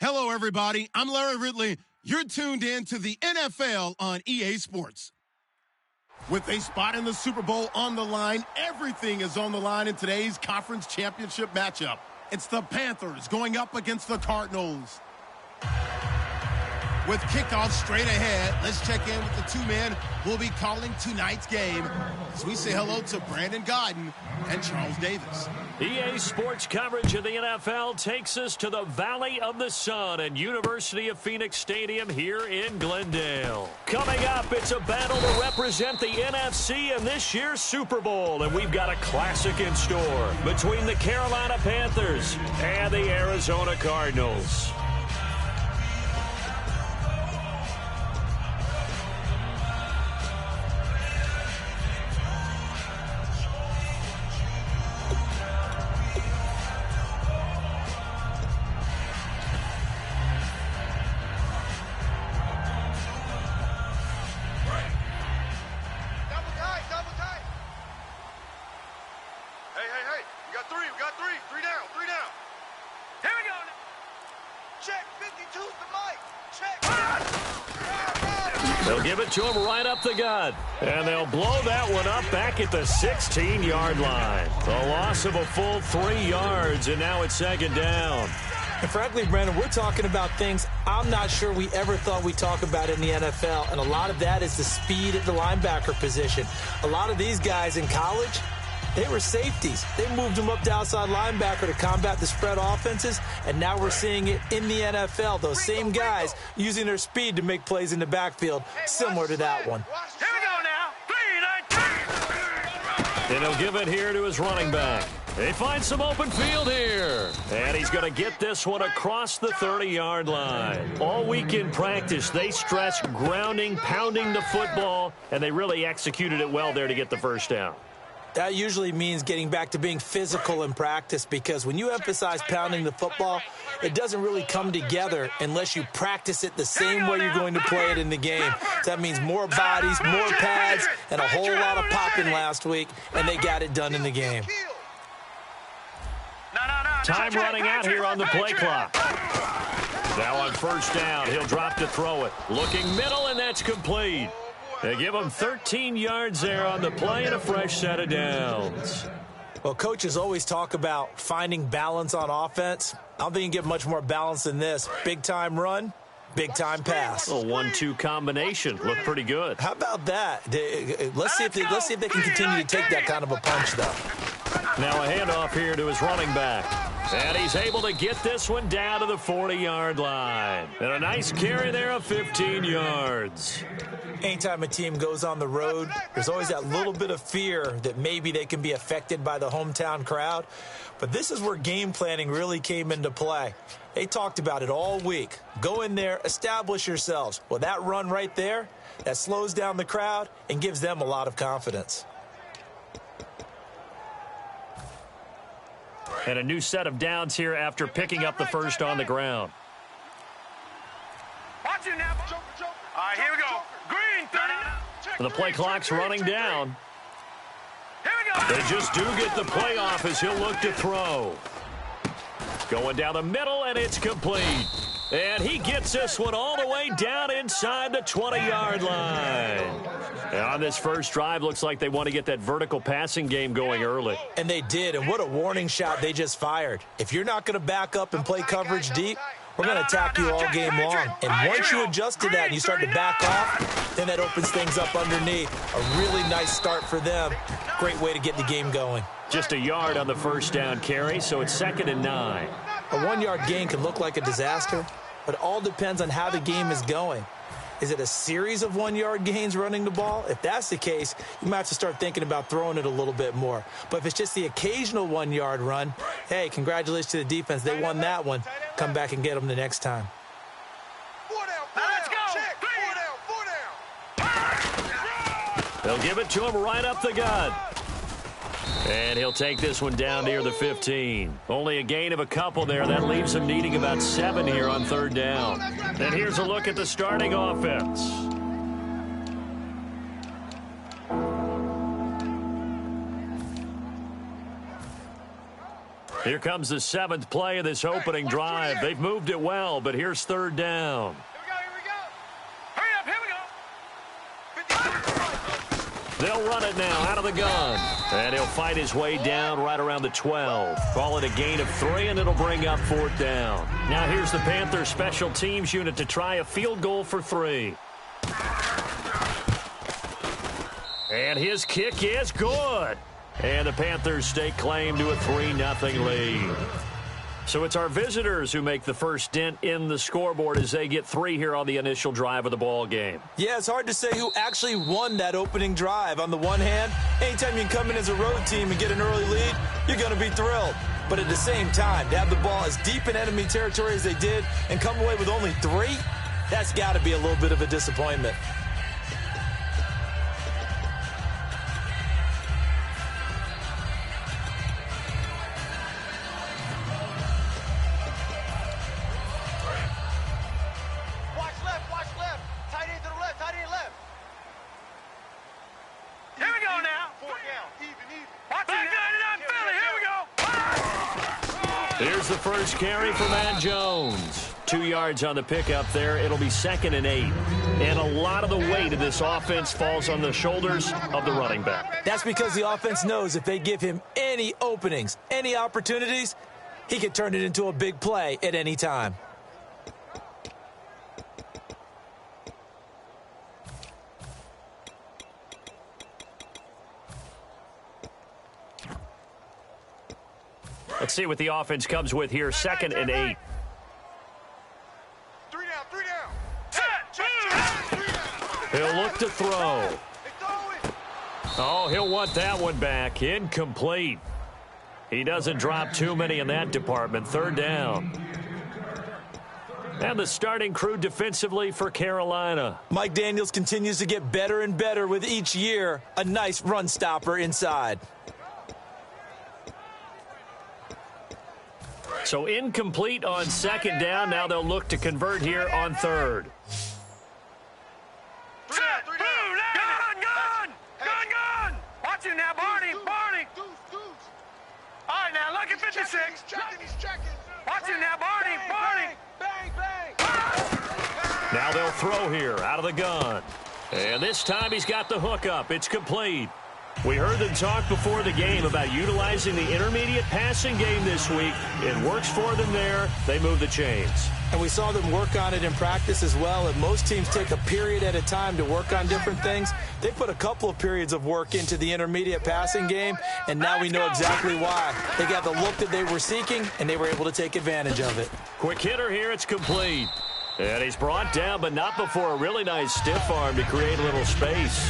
Hello, everybody. I'm Larry Ridley. You're tuned in to the NFL on EA Sports. With a spot in the Super Bowl on the line, everything is on the line in today's conference championship matchup. It's the Panthers going up against the Cardinals. With kickoff straight ahead, let's check in with the two men who will be calling tonight's game as we say hello to Brandon Godden and Charles Davis. EA Sports coverage of the NFL takes us to the Valley of the Sun at University of Phoenix Stadium here in Glendale. Coming up, it's a battle to represent the NFC in this year's Super Bowl, and we've got a classic in store between the Carolina Panthers and the Arizona Cardinals. They'll give it to him right up the gut. And they'll blow that one up back at the 16-yard line. A loss of a full 3 yards, and now it's second down. And frankly, Brandon, we're talking about things I'm not sure we ever thought we'd talk about in the NFL. And a lot of that is the speed at the linebacker position. A lot of these guys in college, they were safeties. They moved them up to outside linebacker to combat the spread offenses, and now we're seeing it in the NFL. Those same guys using their speed to make plays in the backfield, similar to that one. Here we go now. 3, 9, 3. And he'll give it here to his running back. They find some open field here. And he's going to get this one across the 30-yard line. All week in practice, they stressed grounding, pounding the football, and they really executed it well there to get the first down. That usually means getting back to being physical in practice, because when you emphasize pounding the football, it doesn't really come together unless you practice it the same way you're going to play it in the game. So that means more bodies, more pads, and a whole lot of popping last week, and they got it done in the game. Time running out here on the play clock. Now on first down, he'll drop to throw it. Looking middle, and that's complete. They give him 13 yards there on the play and a fresh set of downs. Well, coaches always talk about finding balance on offense. I don't think you can get much more balance than this. Big-time run, big-time pass. A 1-2 combination. Looked pretty good. How about that? Let's see if they can continue to take that kind of a punch, though. Now a handoff here to his running back. And he's able to get this one down to the 40-yard line. And a nice carry there of 15 yards. Anytime a team goes on the road, there's always that little bit of fear that maybe they can be affected by the hometown crowd. But this is where game planning really came into play. They talked about it all week. Go in there, establish yourselves. Well, that run right there, that slows down the crowd and gives them a lot of confidence. And a new set of downs here after picking up the first on the ground. Watch it now. All right, here we go. Green, 30. The play clock's running down. Here we go. They just do get the play off as he'll look to throw. Going down the middle, and it's complete. And he gets this one all the way down inside the 20-yard line. And on this first drive, looks like they want to get that vertical passing game going early. And they did, and what a warning shot they just fired. If you're not going to back up and play coverage deep, we're going to attack you all game long. And once you adjust to that and you start to back off, then that opens things up underneath. A really nice start for them. Great way to get the game going. Just a yard on the first down carry, so it's 2nd and 9. A 1-yard gain can look like a disaster, but it all depends on how the game is going. Is it a series of 1-yard gains running the ball? If that's the case, you might have to start thinking about throwing it a little bit more. But if it's just the occasional 1-yard run, hey, congratulations to the defense. They won that one. Come back and get them the next time. Let's go. They'll give it to him right up the gut. And he'll take this one down near the 15. Only a gain of a couple there. That leaves him needing about 7 here on 3rd down. And here's a look at the starting offense. Here comes the 7th play of this opening drive. They've moved it well, but here's 3rd down. Here we go. Hurry up, here we go. They'll run it now out of the gun. And he'll fight his way down right around the 12. Call it a gain of 3, and it'll bring up 4th down. Now here's the Panthers special teams unit to try a field goal for 3. And his kick is good. And the Panthers stake claim to a 3-0 lead. So it's our visitors who make the first dent in the scoreboard as they get 3 here on the initial drive of the ball game. Yeah, it's hard to say who actually won that opening drive. On the one hand, anytime you can come in as a road team and get an early lead, you're going to be thrilled. But at the same time, to have the ball as deep in enemy territory as they did and come away with only 3, that's got to be a little bit of a disappointment. Here's the first carry for Matt Jones. 2 yards on the pickup there. It'll be 2nd and 8. And a lot of the weight of this offense falls on the shoulders of the running back. That's because the offense knows if they give him any openings, any opportunities, he can turn it into a big play at any time. Let's see what the offense comes with here. 2nd and 8. 3 down. He'll look to throw. Oh, he'll want that one back. Incomplete. He doesn't drop too many in that department. 3rd down. And the starting crew defensively for Carolina. Mike Daniels continues to get better and better with each year. A nice run stopper inside. So incomplete on 2nd down. Now they'll look to convert here on 3rd. Gun! Watch it now, Barney! All right, now, look at 56. He's checking. Watch it now, Barney! Bang! Now they'll throw here out of the gun. And this time he's got the hook up. It's complete. We heard them talk before the game about utilizing the intermediate passing game this week. It works for them there. They move the chains. And we saw them work on it in practice as well. And most teams take a period at a time to work on different things. They put a couple of periods of work into the intermediate passing game, and now we know exactly why. They got the look that they were seeking, and they were able to take advantage of it. Quick hitter here. It's complete. And he's brought down, but not before a really nice stiff arm to create a little space.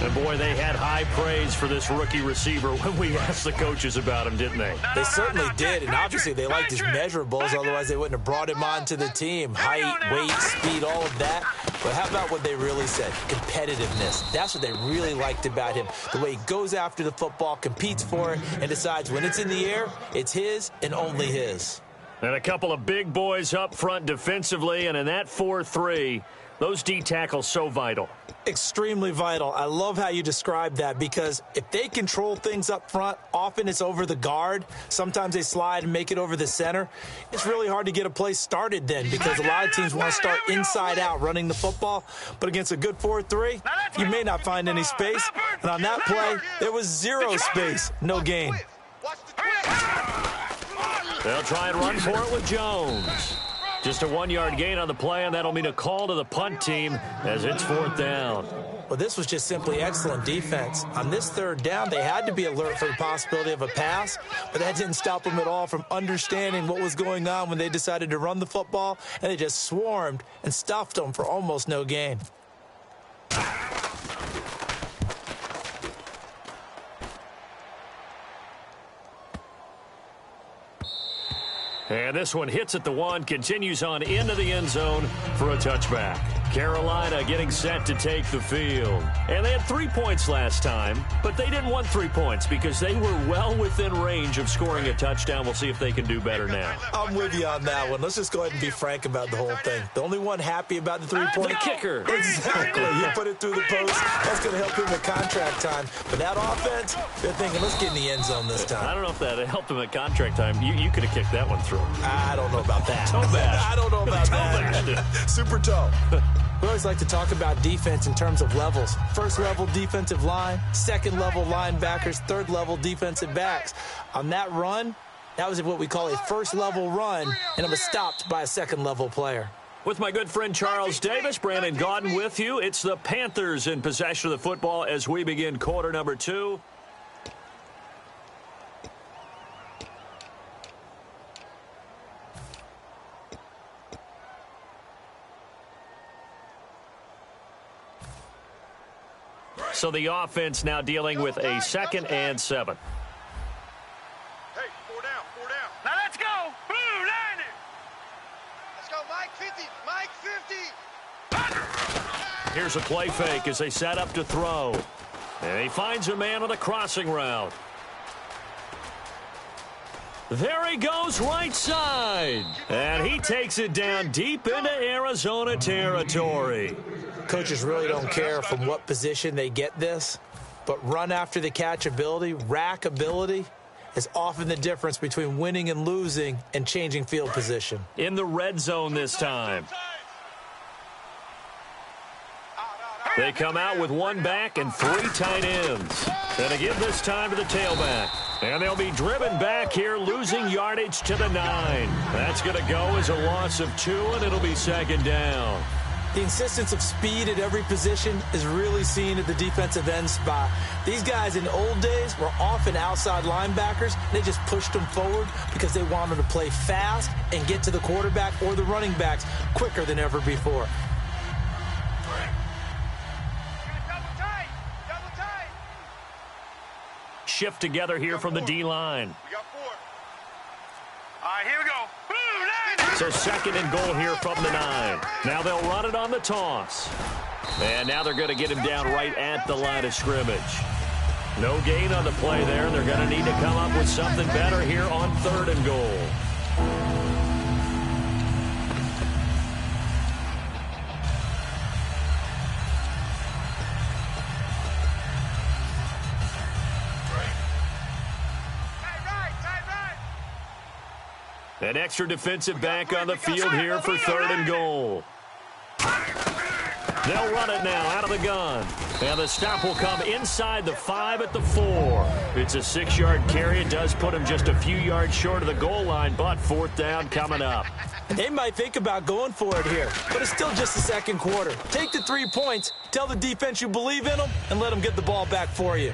And, boy, they had high praise for this rookie receiver when we asked the coaches about him, didn't they? They certainly did, and obviously they liked his measurables. Otherwise, they wouldn't have brought him onto the team. Height, weight, speed, all of that. But how about what they really said? Competitiveness. That's what they really liked about him. The way he goes after the football, competes for it, and decides when it's in the air, it's his and only his. And a couple of big boys up front defensively, and in that 4-3, those D tackles so vital. Extremely vital. I love how you describe that, because if they control things up front, often it's over the guard. Sometimes they slide and make it over the center. It's really hard to get a play started then, because a lot of teams want to start inside out running the football. But against a good 4-3, you may not find any space. And on that play, there was zero space. No gain. They'll try and run for it with Jones. Just a 1-yard gain on the play, and that'll mean a call to the punt team as it's 4th down. Well, this was just simply excellent defense. On this 3rd down, they had to be alert for the possibility of a pass, but that didn't stop them at all from understanding what was going on when they decided to run the football, and they just swarmed and stuffed them for almost no gain. And this one hits at the 1, continues on into the end zone for a touchback. Carolina getting set to take the field. And they had 3 points last time, but they didn't want 3 points because they were well within range of scoring a touchdown. We'll see if they can do better now. I'm with you on that one. Let's just go ahead and be frank about the whole thing. The only one happy about the 3-point. The kicker. Exactly. You put it through the post. That's going to help him at contract time. But that offense, they're thinking, let's get in the end zone this time. I don't know if that helped him at contract time. You could have kicked that one through. I don't know about that. Toe bash. I don't know about that. Super toe. We always like to talk about defense in terms of levels. First level defensive line, second level linebackers, third level defensive backs. On that run, that was what we call a first level run, and it was stopped by a second level player. With my good friend Charles Davis, Brandon Gaudin with you. It's the Panthers in possession of the football as we begin quarter number 2. So the offense now dealing with a 2nd and 7. Hey, 4 down, 4 down. Now let's go. Boom, line it. Let's go, Mike 50, Mike 50. Here's a play fake as they set up to throw. And he finds a man on the crossing route. There he goes right side. And he takes it down deep into Arizona territory. Coaches really don't care from what position they get this, but run after the catch ability, rack ability, is often the difference between winning and losing and changing field position. In the red zone this time. They come out with 1 back and 3 tight ends. And again this time to the tailback. And they'll be driven back here, losing yardage to the 9. That's going to go as a loss of 2, and it'll be 2nd down. The insistence of speed at every position is really seen at the defensive end spot. These guys in the old days were often outside linebackers. They just pushed them forward because they wanted to play fast and get to the quarterback or the running backs quicker than ever before. Shift together here from the D-line. We got 4. All right, here we go. Boom, line it. So 2nd and goal here from the 9. Now they'll run it on the toss. And now they're going to get him down right at the line of scrimmage. No gain on the play there. They're going to need to come up with something better here on 3rd and goal. An extra defensive back on the field here for 3rd and goal. They'll run it now out of the gun. And the stop will come inside the 5 at the 4. It's a 6-yard carry. It does put him just a few yards short of the goal line, but 4th down coming up. They might think about going for it here, but it's still just the 2nd quarter. Take the 3 points, tell the defense you believe in them, and let them get the ball back for you.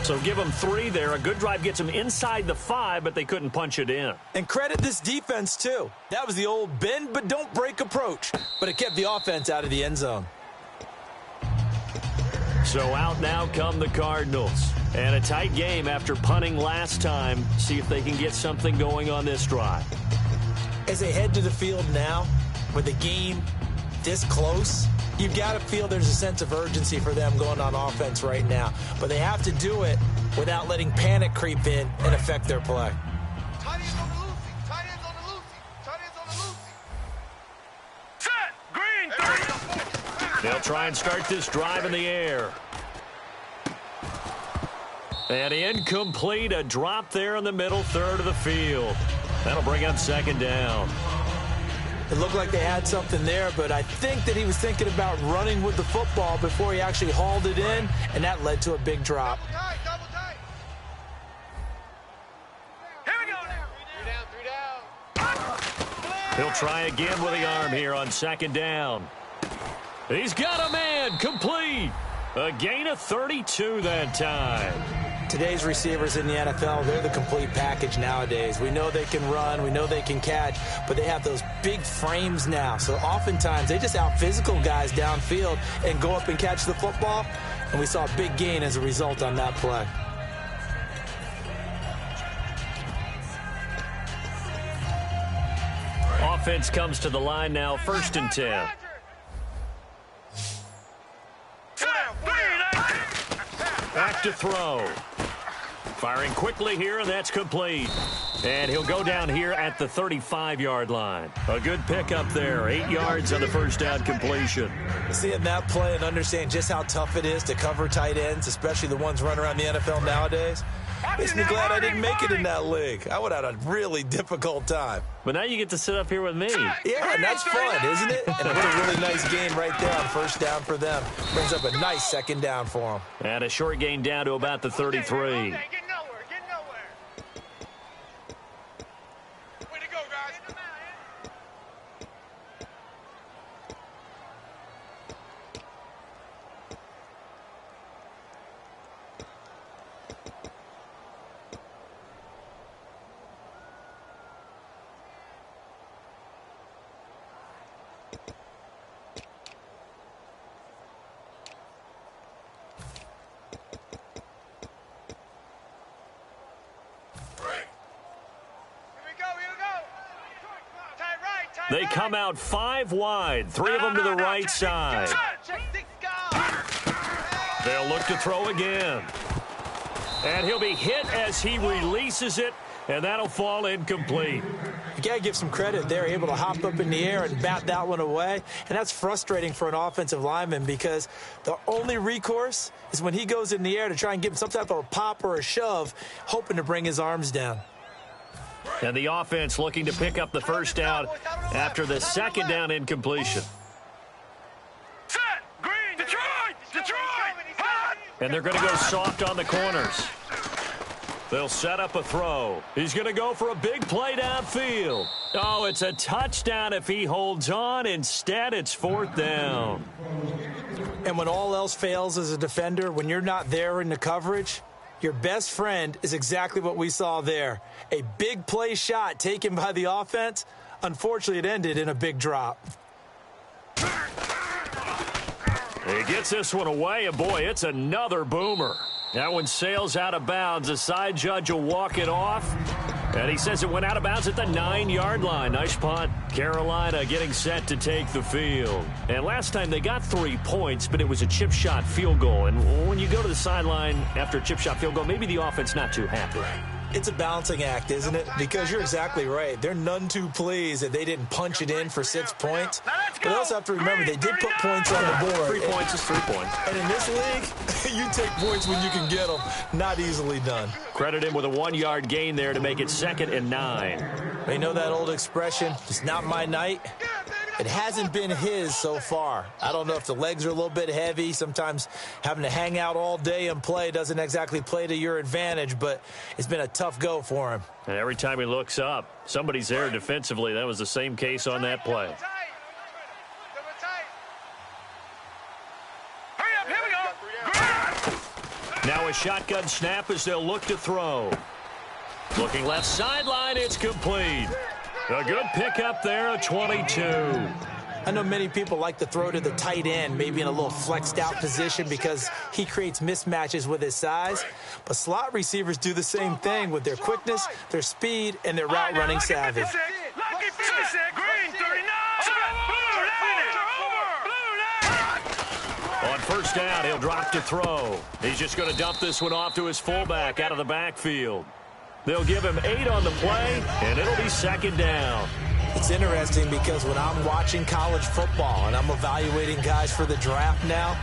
So give them 3 there. A good drive gets them inside the 5, but they couldn't punch it in. And credit this defense, too. That was the old bend but don't break approach, but it kept the offense out of the end zone. So out now come the Cardinals. And a tight game after punting last time. See if they can get something going on this drive. As they head to the field now, with the game this close, you've got to feel there's a sense of urgency for them going on offense right now. But they have to do it without letting panic creep in and affect their play. Tight ends on the loosey. Tight ends on the loosey. Tight ends on the loosey. Set. Green. 3. They'll try and start this drive in the air. And incomplete. A drop there in the middle 3rd of the field. That'll bring up 2nd down. It looked like they had something there, but I think that he was thinking about running with the football before he actually hauled it in, and that led to a big drop. Double tight. Here we go now. 3 down. He'll try again with the arm here on 2nd down. He's got a man complete. A gain of 32 that time. Today's receivers in the NFL, they're the complete package nowadays. We know they can run, we know they can catch, but they have those big frames now. So oftentimes they just out-physical guys downfield and go up and catch the football, and we saw a big gain as a result on that play. Offense comes to the line now, 1st and 10. look to throw. Firing quickly here, and that's complete. And he'll go down here at the 35-yard line. A good pickup there. 8 yards on the first down completion. Seeing that play and understanding just how tough it is to cover tight ends, especially the ones running around the NFL nowadays, makes me glad I didn't make it in that league. I would have had a really difficult time. But now you get to sit up here with me. Yeah, and that's fun, isn't it? And what a really nice game right there on first down for them. Brings up a nice second down for them. And a short gain down to about the 33. They come out 5 wide, 3 of them to the right side. They'll look to throw again. And he'll be hit as he releases it, and that'll fall incomplete. You got to give some credit. They're able to hop up in the air and bat that one away, and that's frustrating for an offensive lineman because the only recourse is when he goes in the air to try and give some type of a pop or a shove, hoping to bring his arms down. And the offense looking to pick up the first down after the second down incompletion. Set! Green! Detroit! Hot! And they're going to go soft on the corners. They'll set up a throw. He's going to go for a big play downfield. Oh, it's a touchdown if he holds on. Instead, it's 4th down. And when all else fails as a defender, when you're not there in the coverage, your best friend is exactly what we saw there. A big play shot taken by the offense. Unfortunately, it ended in a big drop. He gets this one away, and boy, it's another boomer. That one sails out of bounds. The side judge will walk it off. And he says it went out of bounds at the 9-yard line. Nice punt. Carolina getting set to take the field. And last time they got 3 points, but it was a chip shot field goal. And when you go to the sideline after a chip shot field goal, maybe the offense not too happy. It's a balancing act, isn't it? Because you're exactly right. They're none too pleased that they didn't punch it in for 6 points. But they also have to remember they did put points on the board. 3 points is 3 points. And in this league, you take points when you can get them. Not easily done. Credit him with a 1-yard gain there to make it 2nd and 9. They know that old expression, it's not my night. It hasn't been his so far. I don't know if the legs are a little bit heavy. Sometimes having to hang out all day and play doesn't exactly play to your advantage, but it's been a tough go for him. And every time he looks up, somebody's there defensively. That was the same case on that play. Now a shotgun snap as they'll look to throw. Looking left sideline, it's complete. A good pickup there, a 22. I know many people like to throw to the tight end, maybe in a little flexed out position because he creates mismatches with his size. But slot receivers do the same thing with their quickness, their speed, and their route running savvy. On first down, he'll drop to throw. He's just going to dump this one off to his fullback out of the backfield. They'll give him 8 on the play, and it'll be 2nd down. It's interesting because when I'm watching college football and I'm evaluating guys for the draft now,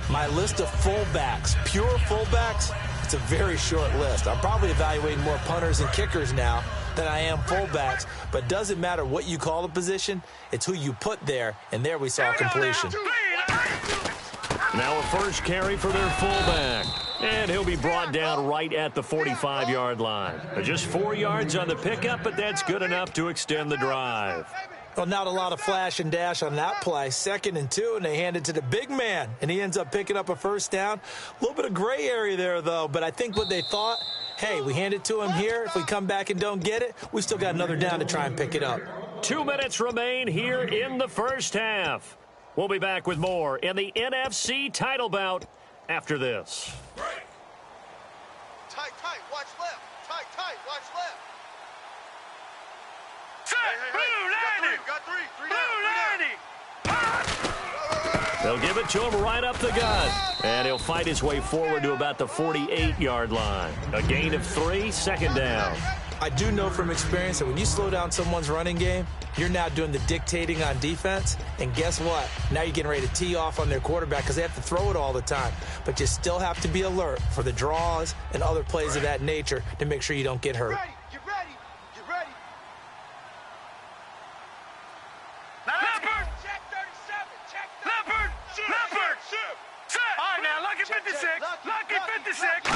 my list of fullbacks, pure fullbacks, it's a very short list. I'm probably evaluating more punters and kickers now than I am fullbacks, but doesn't matter what you call the position, it's who you put there, and there we saw completion. Now a first carry for their fullback. And he'll be brought down right at the 45-yard line. Just 4 yards on the pickup, but that's good enough to extend the drive. Well, not a lot of flash and dash on that play. 2nd and 2, and they hand it to the big man, and he ends up picking up a first down. A little bit of gray area there, though, but I think what they thought, hey, we hand it to him here. If we come back and don't get it, we still got another down to try and pick it up. 2 minutes remain here in the first half. We'll be back with more in the NFC title bout after this. Tight, watch left. Tight, watch left. Set! Blue landing! Got three. Blue landing! They'll give it to him right up the gut. And he'll fight his way forward to about the 48-yard line. A gain of 3, second down. I do know from experience that when you slow down someone's running game, you're now doing the dictating on defense. And guess what? Now you're getting ready to tee off on their quarterback because they have to throw it all the time. But you still have to be alert for the draws and other plays of that nature to make sure you don't get hurt. Get ready. Leopard! Check 37. Check 37. Leopard! Set! All right, now, Lucky 56. Lucky 56.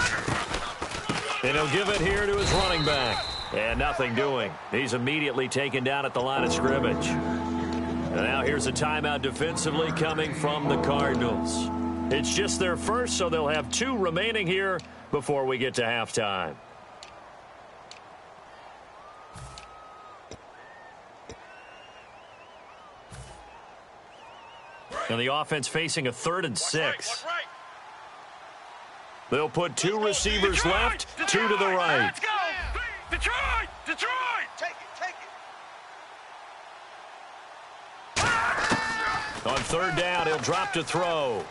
And he'll give it here to his running back. And nothing doing. He's immediately taken down at the line of scrimmage. And now here's a timeout defensively coming from the Cardinals. It's just their first, so they'll have 2 remaining here before we get to halftime. And the offense facing a 3rd and 6. They'll put 2 receivers left, 2 to the right. Let's go! Detroit! Take it! On 3rd down, he'll drop to throw.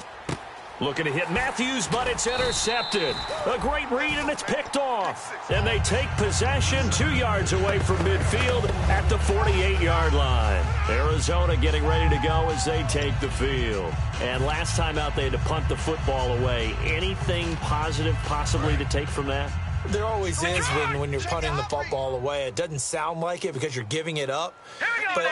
Looking to hit Matthews, but it's intercepted. A great read, and it's picked off. And they take possession 2 yards away from midfield at the 48-yard line. Arizona getting ready to go as they take the field. And last time out, they had to punt the football away. Anything positive possibly to take from that? There always is when you're punting the football away. It doesn't sound like it because you're giving it up, but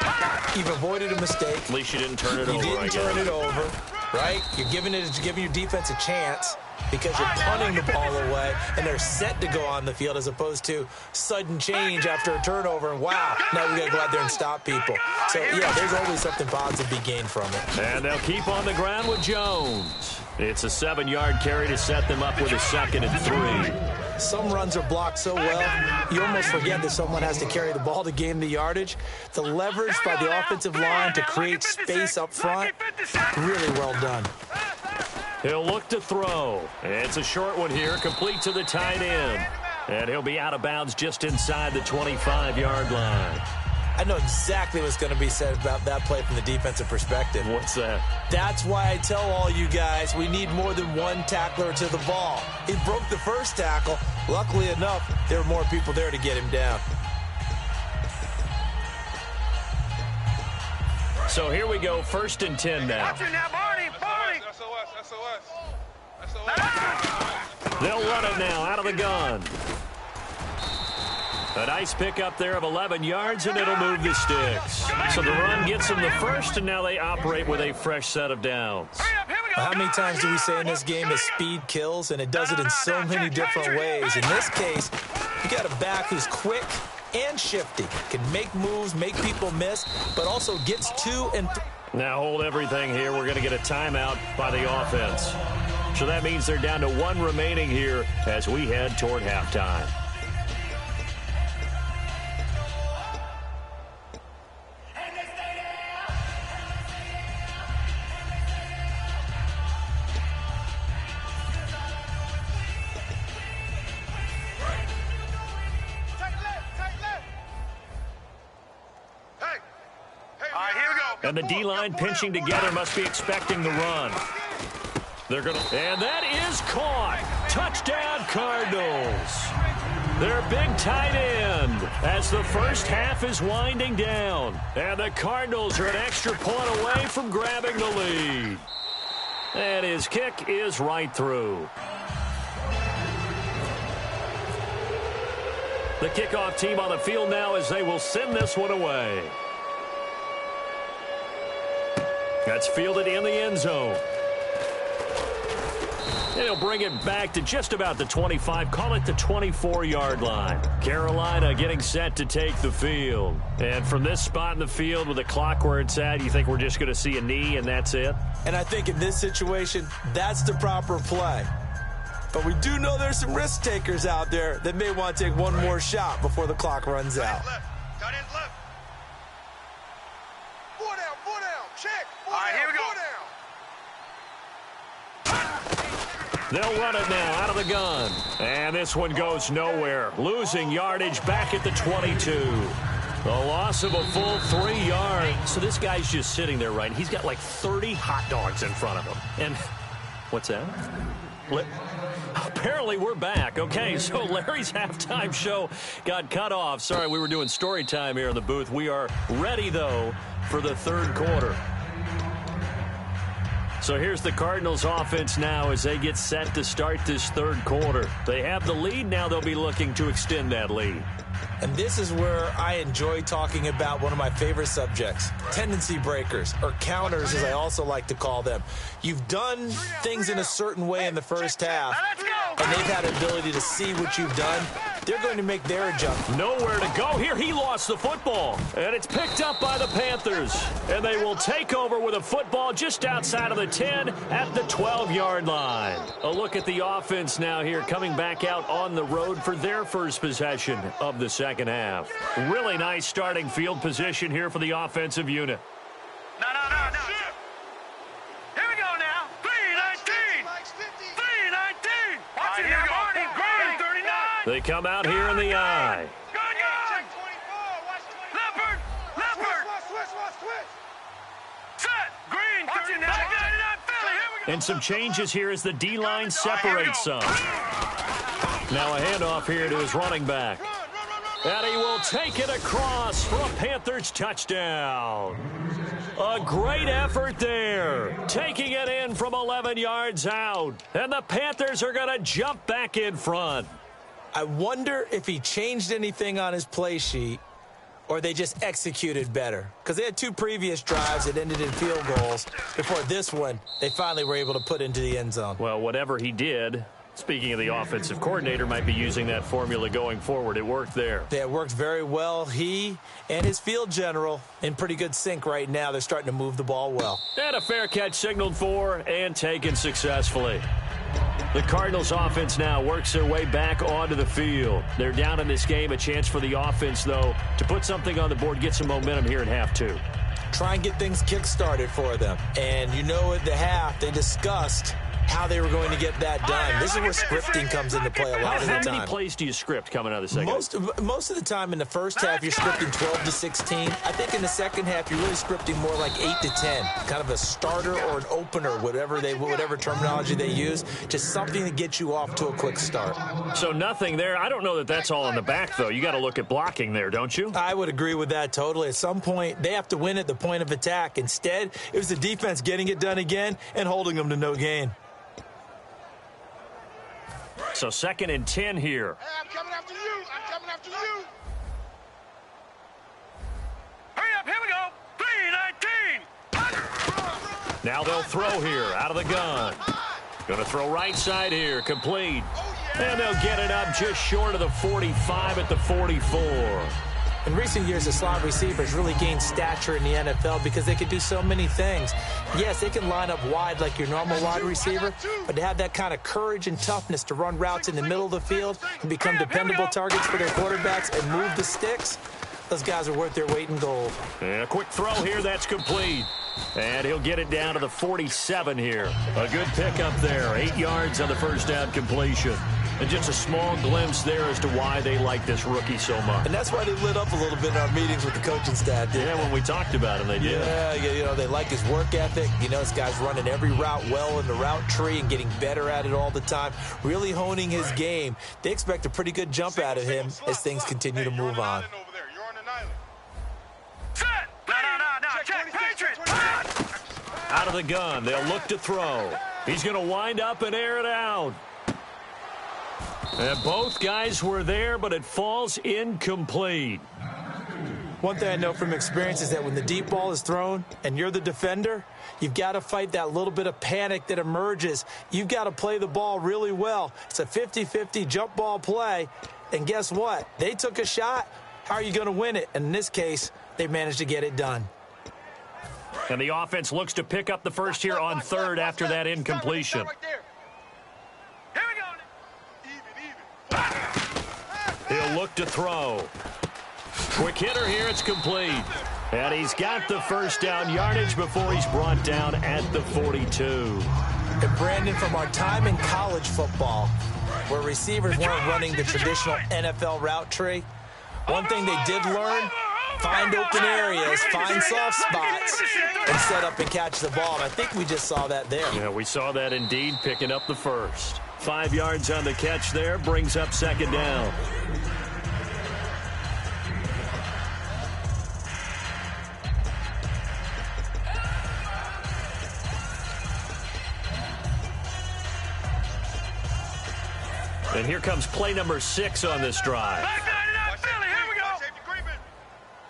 you've avoided a mistake. At least you didn't turn it over. You didn't turn it over, right? You're giving your defense a chance because you're punting the ball away, and they're set to go on the field as opposed to sudden change after a turnover, and wow, now we got to go out there and stop people. So, yeah, there's always something positive to be gained from it. And they'll keep on the ground with Jones. It's a 7-yard carry to set them up with a 2nd and 3. Some runs are blocked so well, you almost forget that someone has to carry the ball to gain the yardage. The leverage by the offensive line to create space up front, really well done. He'll look to throw. It's a short one here, complete to the tight end. And he'll be out of bounds just inside the 25-yard line. I know exactly what's going to be said about that play from the defensive perspective. What's that? That's why I tell all you guys we need more than one tackler to the ball. He broke the first tackle. Luckily enough, there were more people there to get him down. So here we go, 1st and 10 now. Watch it now, Barney. SOS. They'll run it now out of the gun. A nice pickup there of 11 yards, and it'll move the sticks. So the run gets them the first, and now they operate with a fresh set of downs. How many times do we say in this game that speed kills, and it does it in so many different ways? In this case, you got a back who's quick and shifty, can make moves, make people miss, but also gets 2 and 3. Now hold everything here. We're going to get a timeout by the offense. So that means they're down to 1 remaining here as we head toward halftime. And the D-line pinching together must be expecting the run. And that is caught. Touchdown, Cardinals. Their big tight end as the first half is winding down. And the Cardinals are an extra point away from grabbing the lead. And his kick is right through. The kickoff team on the field now as they will send this one away. That's fielded in the end zone. And he'll bring it back to just about the 25, call it the 24-yard line. Carolina getting set to take the field. And from this spot in the field with the clock where it's at, you think we're just going to see a knee and that's it? And I think in this situation, that's the proper play. But we do know there's some risk takers out there that may want to take one more shot before the clock runs out. Tight end left. 4 down. Check. All right, here we go. They'll run it now out of the gun. And this one goes nowhere. Losing yardage back at the 22. A loss of a full 3 yards. So this guy's just sitting there, right? He's got like 30 hot dogs in front of him. And what's that? Apparently we're back. Okay, so Larry's halftime show got cut off. Sorry, we were doing story time here in the booth. We are ready, though, for the third quarter. So here's the Cardinals offense now as they get set to start this third quarter. They have the lead. Now they'll be looking to extend that lead. And this is where I enjoy talking about one of my favorite subjects, tendency breakers, or counters as I also like to call them. You've done things in a certain way in the first half, and they've had an ability to see what you've done. They're going to make their adjustment. Nowhere to go here. He lost the football, and it's picked up by the Panthers. And they will take over with a football just outside of the 10 at the 12-yard line. A look at the offense now here coming back out on the road for their first possession of the second half. Really nice starting field position here for the offensive unit. No. Here we go now. 3-19. 3-19. Watch it now, Barney. Green, 39. They come out here in the eye. Check 24. Watch 24. Leopard. Switch. Set. Green, 39. Check 99. Philly. Here we go. And some changes here as the D-line separates some. Now a handoff here to his running back. And he will take it across for a Panthers touchdown. A great effort there. Taking it in from 11 yards out. And the Panthers are going to jump back in front. I wonder if he changed anything on his play sheet or they just executed better. Because they had 2 previous drives that ended in field goals. Before this one, they finally were able to put into the end zone. Well, whatever he did, speaking of the offensive coordinator, might be using that formula going forward. It worked there. Yeah, it worked very well. He and his field general in pretty good sync right now. They're starting to move the ball well. And a fair catch signaled for and taken successfully. The Cardinals offense now works their way back onto the field. They're down in this game. A chance for the offense, though, to put something on the board, get some momentum here in half 2. Try and get things kick-started for them. And you know at the half, they discussed how they were going to get that done. This is where scripting comes into play a lot of the time. How many plays do you script coming out of the second? Most of the time in the first half, you're scripting 12 to 16. I think in the second half, you're really scripting more like 8 to 10. Kind of a starter or an opener, whatever terminology they use. Just something to get you off to a quick start. So nothing there. I don't know that that's all in the back, though. You got to look at blocking there, don't you? I would agree with that totally. At some point, they have to win at the point of attack. Instead, it was the defense getting it done again and holding them to no gain. So 2nd and 10 here. Hey, I'm coming after you. Hurry up. Here we go. 3-19. Now they'll throw here out of the gun. Going to throw right side here. Complete. And they'll get it up just short of the 45 at the 44. In recent years, the slot receivers really gained stature in the NFL because they can do so many things. Yes, they can line up wide like your normal wide receiver, but to have that kind of courage and toughness to run routes in the middle of the field and become dependable targets for their quarterbacks and move the sticks, those guys are worth their weight in gold. And a quick throw here, that's complete. And he'll get it down to the 47 here. A good pickup there, 8 yards on the first down completion. And just a small glimpse there as to why they like this rookie so much. And that's why they lit up a little bit in our meetings with the coaching staff. Yeah, when we talked about him, they did. Yeah, they like his work ethic. This guy's running every route well in the route tree and getting better at it all the time, really honing his game. They expect a pretty good jump out of him as things continue to move on. Out of the gun, they'll look to throw. He's going to wind up and air it out. And both guys were there, but it falls incomplete. One thing I know from experience is that when the deep ball is thrown and you're the defender, you've got to fight that little bit of panic that emerges. You've got to play the ball really well. It's a 50-50 jump ball play. And guess what? They took a shot. How are you going to win it? And in this case, they managed to get it done. And the offense looks to pick up the first here on 3rd after that incompletion. He'll look to throw. Quick hitter here, it's complete. And he's got the first down yardage before he's brought down at the 42. And Brandon, from our time in college football, where receivers weren't running the traditional NFL route tree, one thing they did learn find open areas, find soft spots, and set up and catch the ball. And I think we just saw that there. Yeah, we saw that indeed, picking up the first. 5 yards on the catch there, brings up second down. And here comes play number 6 on this drive. Back 99, Philly, here we go.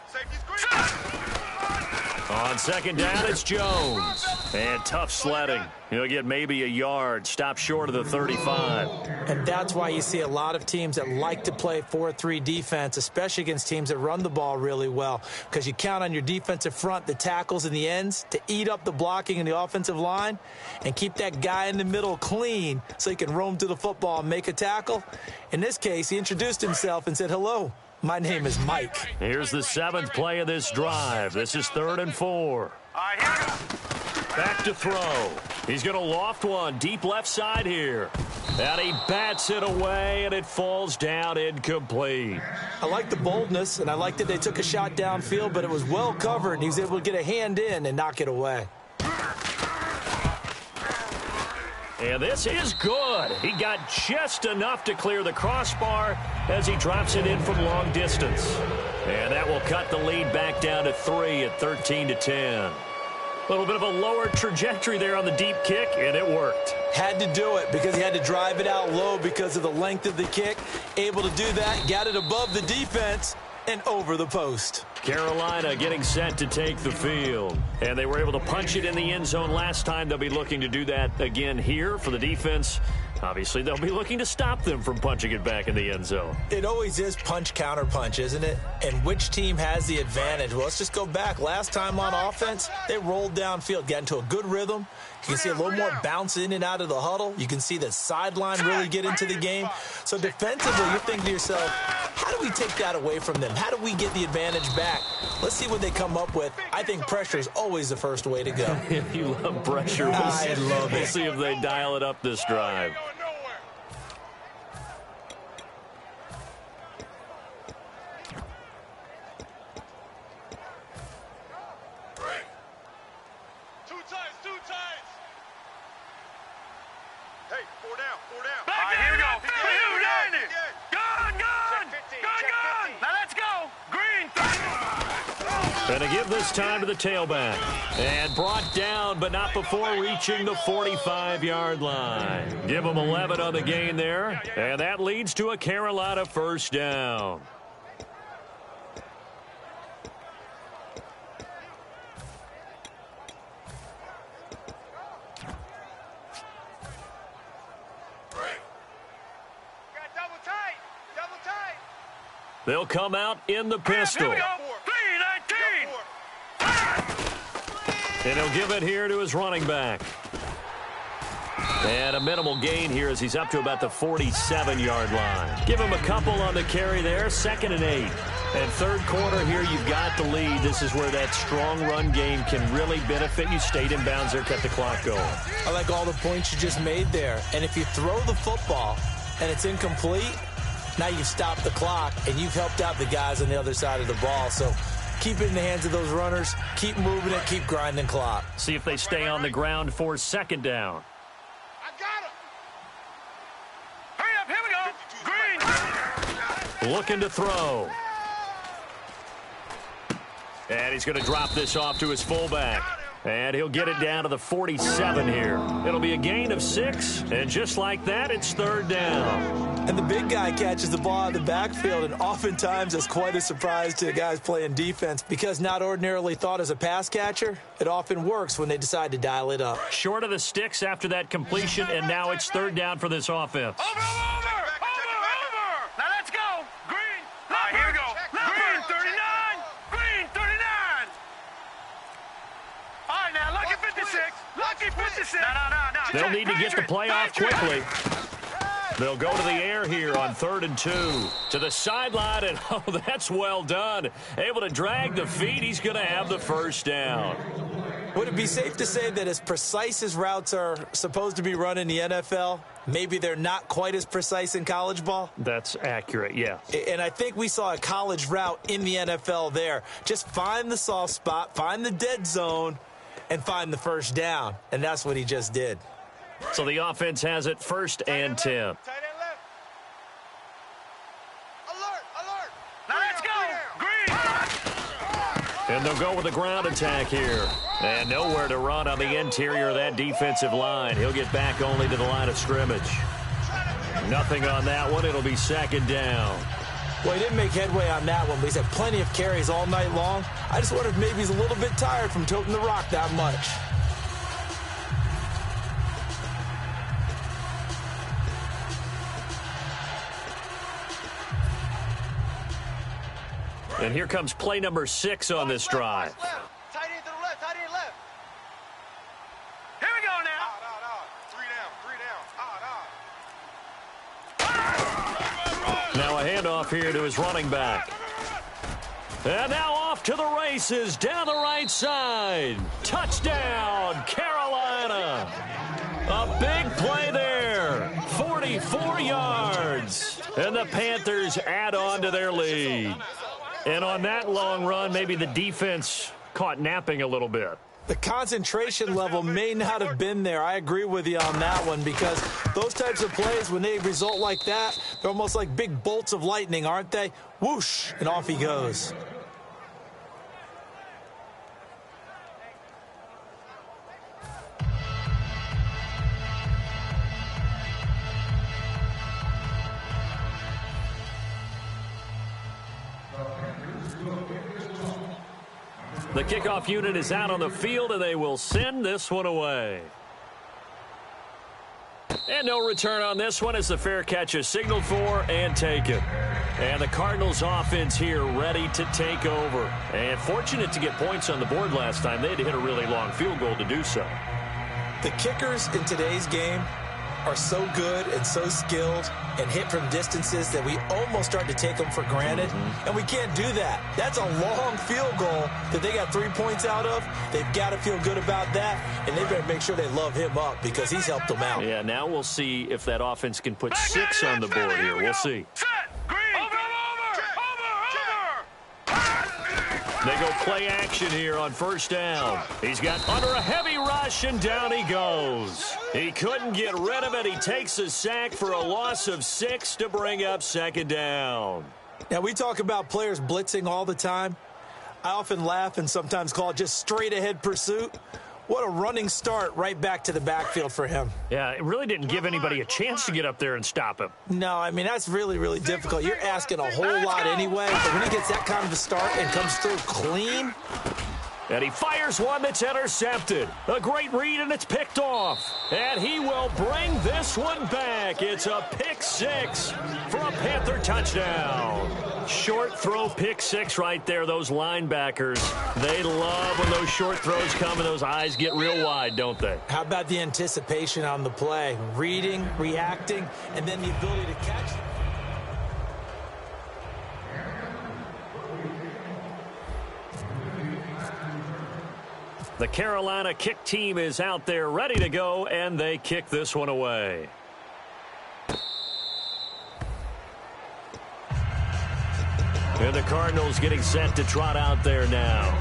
Safety's creeping. On second down, it's Jones. And tough sledding. He'll get maybe a yard, stop short of the 35. And that's why you see a lot of teams that like to play 4-3 defense, especially against teams that run the ball really well, because you count on your defensive front, the tackles and the ends, to eat up the blocking in the offensive line and keep that guy in the middle clean so he can roam to the football and make a tackle. In this case, he introduced himself and said, "Hello, my name is Mike." Here's the 7th play of this drive. This is 3rd and 4. All right, here we go. Back to throw. He's going to loft one deep left side here. And he bats it away, and it falls down incomplete. I like the boldness, and I like that they took a shot downfield, but it was well covered, and he was able to get a hand in and knock it away. And this is good. He got just enough to clear the crossbar as he drops it in from long distance. And that will cut the lead back down to 3 at 13-10. A little bit of a lower trajectory there on the deep kick, and it worked. Had to do it because he had to drive it out low because of the length of the kick. Able to do that, got it above the defense and over the post. Carolina getting set to take the field. And they were able to punch it in the end zone last time. They'll be looking to do that again here for the defense. Obviously, they'll be looking to stop them from punching it back in the end zone. It always is punch, counter punch, isn't it? And which team has the advantage? Well, let's just go back. Last time on offense, they rolled downfield, got into a good rhythm. You can see a little more bounce in and out of the huddle. You can see the sideline really get into the game. So defensively, you're thinking to yourself, how do we take that away from them? How do we get the advantage back? Let's see what they come up with. I think pressure is always the first way to go. You love pressure. I love it. We'll see if they dial it up this drive. And to give this time to the tailback. And brought down, but not before reaching the 45-yard line. Give them 11 on the gain there. And that leads to a Carolina first down. They'll come out in the pistol. And he'll give it here to his running back. And a minimal gain here as he's up to about the 47-yard line. Give him a couple on the carry there, 2nd and 8. And third quarter here, you've got the lead. This is where that strong run game can really benefit you. Stayed in bounds there, kept the clock going. I like all the points you just made there. And if you throw the football and it's incomplete, now you've stopped the clock and you've helped out the guys on the other side of the ball. So keep it in the hands of those runners. Keep moving it. Keep grinding clock. See if they stay on the ground for 2nd down. I got him. Hurry up. Here we go. Green. Looking to throw. And he's going to drop this off to his fullback. And he'll get it down to the 47 here. It'll be a gain of 6. And just like that, it's 3rd down. And the big guy catches the ball out of the backfield, and oftentimes that's quite a surprise to the guys playing defense because not ordinarily thought as a pass catcher, it often works when they decide to dial it up. Short of the sticks after that completion, and now it's 3rd down for this offense. Over. Now let's go. Green. All right, here we go. Green 39. Green 39. All right, now lucky 56. Lucky 56. No. They'll need to get the play off quickly. They'll go to the air here on 3rd and 2. To the sideline, and oh, that's well done. Able to drag the feet. He's going to have the first down. Would it be safe to say that as precise as routes are supposed to be run in the NFL, maybe they're not quite as precise in college ball? That's accurate, yeah. And I think we saw a college route in the NFL there. Just find the soft spot, find the dead zone, and find the first down. And that's what he just did. So the offense has it 1st and 10. Alert, alert. Now let's go. Green. And they'll go with the ground attack here. And nowhere to run on the interior of that defensive line. He'll get back only to the line of scrimmage. Nothing on that one. It'll be 2nd down. Well, he didn't make headway on that one, but he's had plenty of carries all night long. I just wonder if maybe he's a little bit tired from toting the rock that much. And here comes play number 6 on this drive. Tight end to the left, tight end left. Here we go now. Three down. Now a handoff here to his running back. And now off to the races down the right side. Touchdown, Carolina. A big play there. 44 yards. And the Panthers add on to their lead. And on that long run, maybe the defense caught napping a little bit. The concentration level may not have been there. I agree with you on that one because those types of plays, when they result like that, they're almost like big bolts of lightning, aren't they? Whoosh, and off he goes. The kickoff unit is out on the field, and they will send this one away. And no return on this one as the fair catch is signaled for and taken. And the Cardinals offense here ready to take over. And fortunate to get points on the board last time. They had to hit a really long field goal to do so. The kickers in today's game are so good and so skilled and hit from distances that we almost start to take them for granted. And we can't do that. That's a long field goal that they got 3 points out of. They've got to feel good about that, and they better make sure they love him up because he's helped them out. Yeah, now we'll see if that offense can put 6 on the board here. We'll see. Set. Green. Over. They go play action here on 1st down. He's got under a heavy rush, and down he goes. He couldn't get rid of it. He takes a sack for a loss of 6 to bring up 2nd down. Now, we talk about players blitzing all the time. I often laugh and sometimes call it just straight-ahead pursuit. What a running start right back to the backfield for him. Yeah, it really didn't give anybody a chance to get up there and stop him. No, I mean, that's really, really difficult. You're asking a whole lot anyway, but when he gets that kind of a start and comes through clean. And he fires one that's intercepted. A great read, and it's picked off. And he will bring this one back. It's a pick 6 for a Panther touchdown. Short throw pick 6 right there. Those linebackers, they love when those short throws come and those eyes get real wide, don't they? How about the anticipation on the play? Reading, reacting, and then the ability to catch it. The Carolina kick team is out there ready to go, and they kick this one away. And the Cardinals getting set to trot out there now.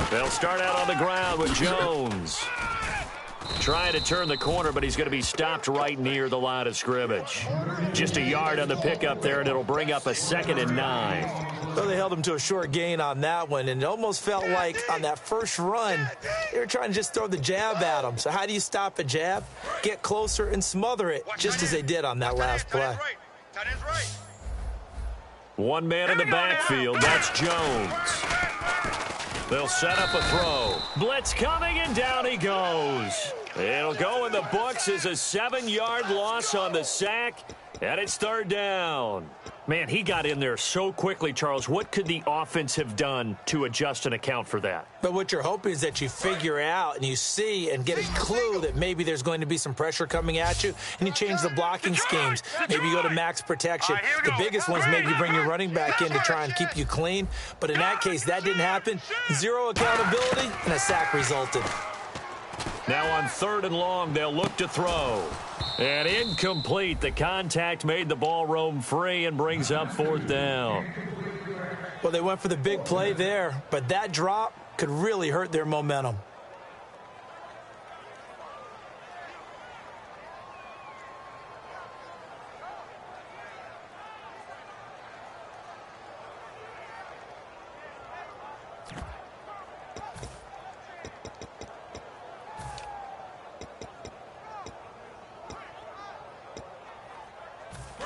They'll start out on the ground with Jones. Trying to turn the corner, but he's going to be stopped right near the line of scrimmage. Just a yard on the pickup there, and it'll bring up a 2nd and 9. So they held him to a short gain on that one, and it almost felt like on that first run, they were trying to just throw the jab at him. So how do you stop a jab? Get closer and smother it, just as they did on that last play. One man in the backfield, that's Jones. They'll set up a throw. Blitz coming, and down he goes. It'll go in the books as a 7-yard loss on the sack, and it's third down. Man, he got in there so quickly, Charles. What could the offense have done to adjust and account for that? But what you're hoping is that you figure out and you see and get a clue that maybe there's going to be some pressure coming at you, and you change the blocking schemes. Maybe you go to max protection. The biggest ones maybe bring your running back in to try and keep you clean. But in that case, that didn't happen. Zero accountability, and a sack resulted. Now on 3rd and long, they'll look to throw. And incomplete. The contact made the ball roam free and brings up 4th down. Well, they went for the big play there, but that drop could really hurt their momentum.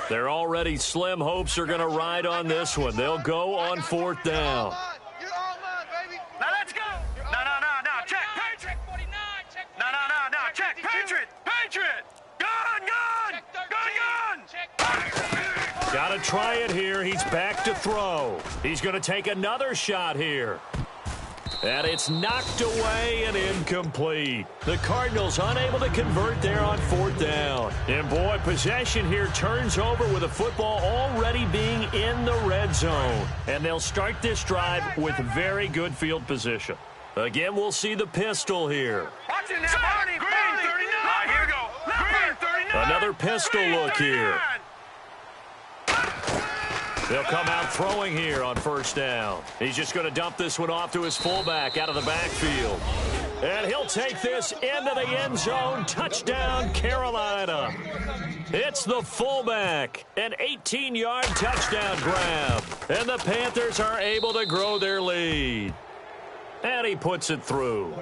They're already slim hopes are going to ride on this one. They'll go on 4th down. Now let's go. No. Check. Patriot. No. Check. Patriot. Gun. Got to try it here. He's back to throw. He's going to take another shot here. And it's knocked away and incomplete. The Cardinals unable to convert there on 4th down. And boy, possession here turns over with the football already being in the red zone. And they'll start this drive with very good field position. Again, we'll see the pistol here. Watch it now. Green 39. Here we go. Green 39. Another pistol look here. They'll come out throwing here on 1st down. He's just going to dump this one off to his fullback out of the backfield. And he'll take this into the end zone. Touchdown, Carolina. It's the fullback. An 18-yard touchdown grab. And the Panthers are able to grow their lead. And he puts it through.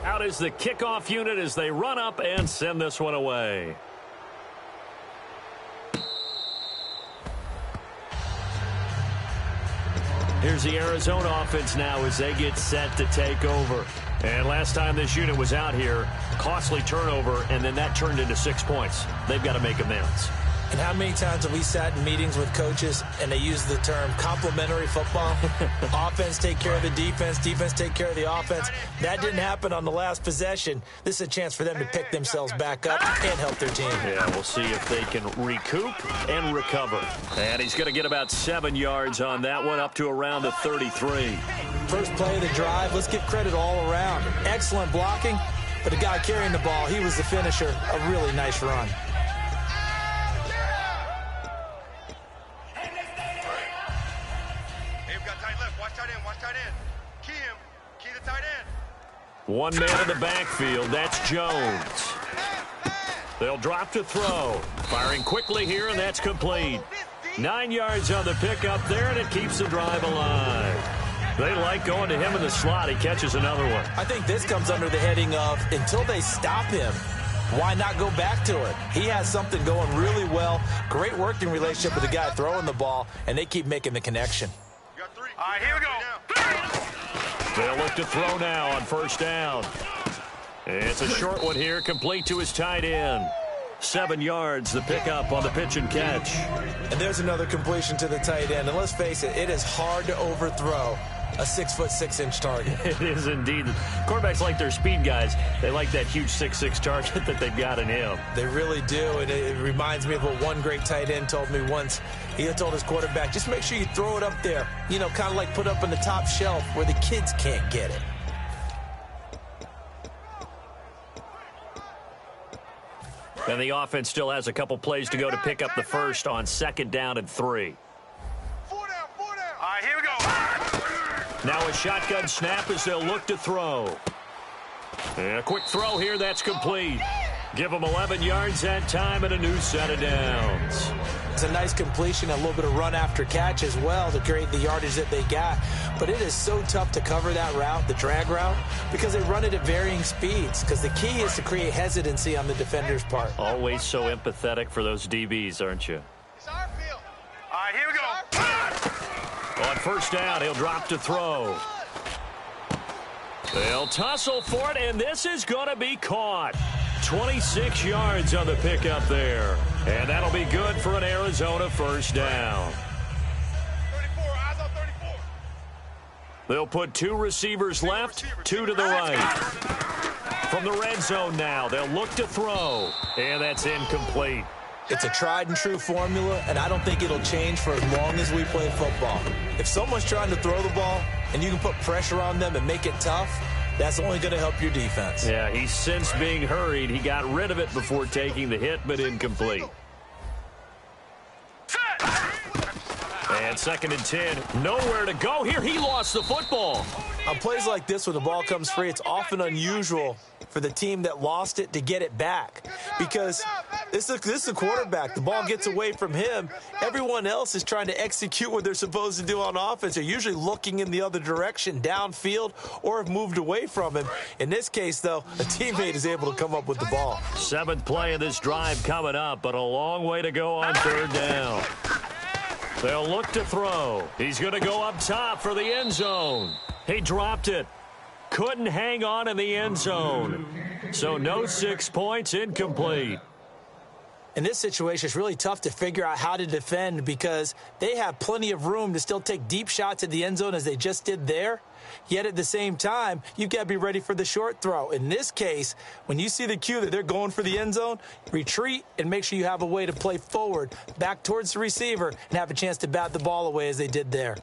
Out is the kickoff unit as they run up and send this one away. Here's the Arizona offense now as they get set to take over. And last time this unit was out here, costly turnover, and then that turned into 6 points. They've got to make amends. And how many times have we sat in meetings with coaches and they use the term complementary football? Offense take care of the defense, defense take care of the offense. That didn't happen on the last possession. This is a chance for them to pick themselves back up and help their team. Yeah, we'll see if they can recoup and recover. And he's going to get about 7 yards on that one, up to around the 33. First play of the drive, let's give credit all around. Excellent blocking, but the guy carrying the ball, he was the finisher. A really nice run. One man in the backfield, that's Jones. They'll drop to throw. Firing quickly here, and that's complete. 9 yards on the pickup there, and it keeps the drive alive. They like going to him in the slot. He catches another one. I think this comes under the heading of until they stop him, why not go back to it? He has something going really well. Great working relationship with the guy throwing the ball, and they keep making the connection. All right, here we go. They'll look to throw now on 1st down. It's a short one here, complete to his tight end. 7 yards, the pickup on the pitch and catch. And there's another completion to the tight end. And let's face it, it is hard to overthrow a 6'6" target. It is indeed. Quarterbacks like their speed guys. They like that huge 6'6" target that they've got in him. They really do, and it reminds me of what one great tight end told me once. He had told his quarterback, just make sure you throw it up there, you know, kind of like put up on the top shelf where the kids can't get it. And the offense still has a couple plays to go to pick up the first on 2nd down and 3. 4 down. All right, here we go. Now a shotgun snap as they'll look to throw. And a quick throw here, that's complete. Give them 11 yards that time and a new set of downs. It's a nice completion, a little bit of run after catch as well to create the yardage that they got. But it is so tough to cover that route, the drag route, because they run it at varying speeds. Because the key is to create hesitancy on the defender's part. Always so empathetic for those DBs, aren't you? It's our field. All right, here we go. On 1st down, he'll drop to throw. They'll tussle for it, and this is going to be caught. 26 yards on the pickup there. And that'll be good for an Arizona first down. 34, eyes on 34. They'll put 2 receivers left, 2 to the right. From the red zone now, they'll look to throw. And that's incomplete. It's a tried-and-true formula, and I don't think it'll change for as long as we play football. If someone's trying to throw the ball and you can put pressure on them and make it tough, that's only going to help your defense. Yeah, he's since being hurried. He got rid of it before taking the hit, but incomplete. And 2nd and 10. Nowhere to go here. He lost the football. On plays like this, when the ball comes free, it's often unusual for the team that lost it to get it back. Because this is a quarterback. The ball gets away from him. Everyone else is trying to execute what they're supposed to do on offense. They're usually looking in the other direction, downfield, or have moved away from him. In this case, though, a teammate is able to come up with the ball. 7th play of this drive coming up, but a long way to go on 3rd down. They'll look to throw. He's going to go up top for the end zone. He dropped it. Couldn't hang on in the end zone. So no 6 points, incomplete. In this situation, it's really tough to figure out how to defend because they have plenty of room to still take deep shots at the end zone as they just did there. Yet at the same time, you've got to be ready for the short throw. In this case, when you see the cue that they're going for the end zone, retreat and make sure you have a way to play forward, back towards the receiver, and have a chance to bat the ball away as they did there.